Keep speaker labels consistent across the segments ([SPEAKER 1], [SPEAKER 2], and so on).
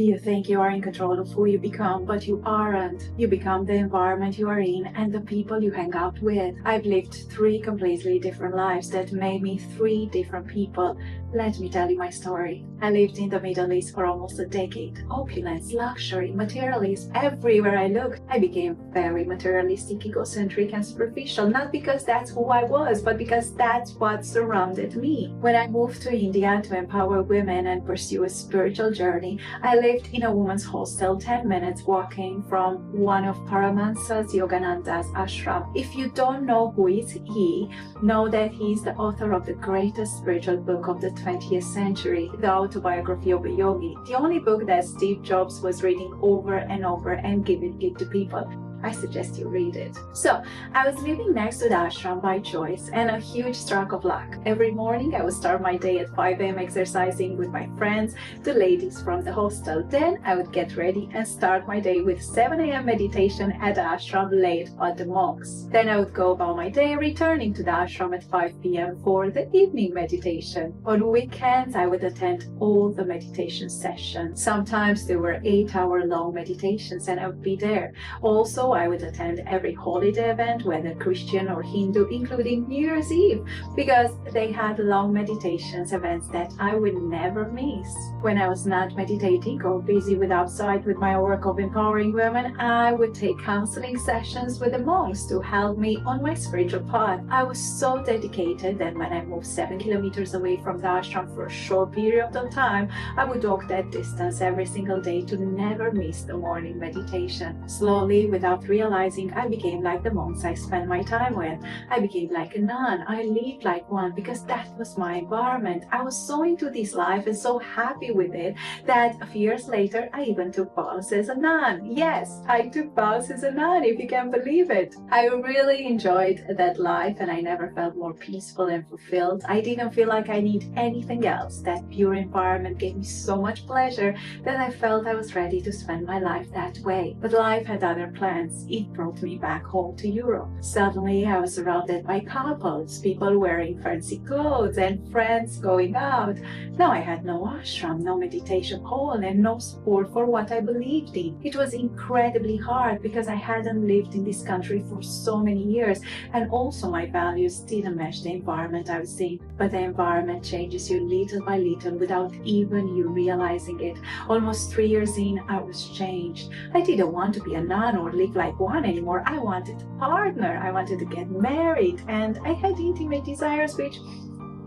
[SPEAKER 1] You think you are in control of who you become, but you aren't. You become the environment you are in and the people you hang out with. I've lived 3 completely different lives that made me 3 different people. Let me tell you my story. I lived in the Middle East for almost a decade. Opulence, luxury, materialism, everywhere I looked. I became very materialistic, egocentric, and superficial, not because that's who I was, but because that's what surrounded me. When I moved to India to empower women and pursue a spiritual journey, I lived in a woman's hostel 10 minutes walking from one of Paramahansa Yogananda's ashram. If you don't know who is he, know that he is the author of the greatest spiritual book of the 20th century, The Autobiography of a Yogi, the only book that Steve Jobs was reading over and over and giving it to people. I suggest you read it. So, I was living next to the ashram by choice and a huge stroke of luck. Every morning, I would start my day at 5 a.m. exercising with my friends, the ladies from the hostel. Then, I would get ready and start my day with 7 a.m. meditation at the ashram led by the monks. Then, I would go about my day, returning to the ashram at 5 p.m. for the evening meditation. On weekends, I would attend all the meditation sessions. Sometimes, there were 8-hour-long meditations and I would be there. Also, I would attend every holiday event, whether Christian or Hindu, including New Year's Eve, because they had long meditations events that I would never miss. When I was not meditating or busy outside with my work of empowering women, I would take counseling sessions with the monks to help me on my spiritual path. I was so dedicated that when I moved 7 kilometers away from the ashram for a short period of time, I would walk that distance every single day to never miss the morning meditation. Slowly, without realizing, I became like the monks I spent my time with. I became like a nun. I lived like one because that was my environment. I was so into this life and so happy with it that a few years later, I even took vows as a nun. Yes, I took vows as a nun, if you can believe it. I really enjoyed that life and I never felt more peaceful and fulfilled. I didn't feel like I need anything else. That pure environment gave me so much pleasure that I felt I was ready to spend my life that way. But life had other plans. It brought me back home to Europe. Suddenly, I was surrounded by couples, people wearing fancy clothes, and friends going out. Now I had no ashram, no meditation hall, and no support for what I believed in. It was incredibly hard because I hadn't lived in this country for so many years, and also my values didn't match the environment I was in. But the environment changes you little by little without even you realizing it. Almost 3 years in, I was changed. I didn't want to be a nun or live like one anymore. I wanted a partner. I wanted to get married, and I had intimate desires which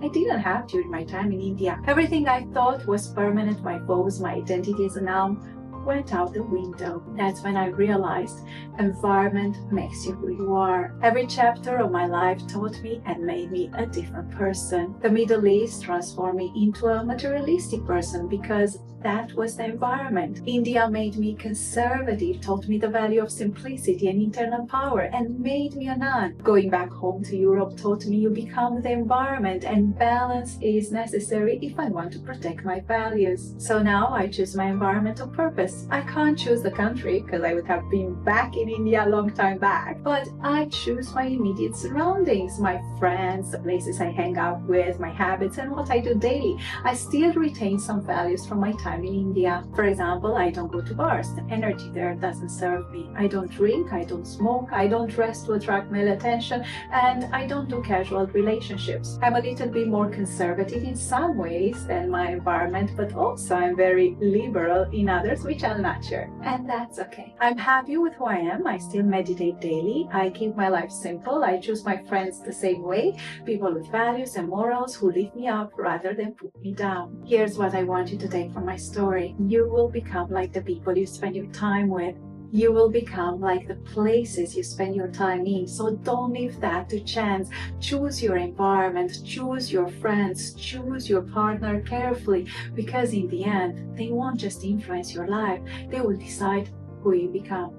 [SPEAKER 1] I didn't have during my time in India. Everything I thought was permanent, my vows, my identity as a nun, went out the window. That's when I realized environment makes you who you are. Every chapter of my life taught me and made me a different person. The Middle East transformed me into a materialistic person because that was the environment. India made me conservative, taught me the value of simplicity and internal power, and made me a nun. Going back home to Europe taught me you become the environment, and balance is necessary if I want to protect my values. So now I choose my environment on purpose. I can't choose the country because I would have been back in India a long time back, but I choose my immediate surroundings, my friends, the places I hang out with, my habits, and what I do daily. I still retain some values from my time in India. For example, I don't go to bars. The energy there doesn't serve me. I don't drink, I don't smoke, I don't dress to attract male attention, and I don't do casual relationships. I'm a little bit more conservative in some ways than my environment, but also I'm very liberal in others, which I'll not share. And that's okay. I'm happy with who I am. I still meditate daily. I keep my life simple. I choose my friends the same way, people with values and morals who lift me up rather than put me down. Here's what I want you to take from my story. You will become like the people you spend your time with. You will become like the places you spend your time in. So don't leave that to chance. Choose your environment, choose your friends, choose your partner carefully, because in the end, they won't just influence your life, they will decide who you become.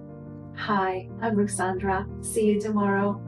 [SPEAKER 1] Hi, I'm Ruxandra. See you tomorrow.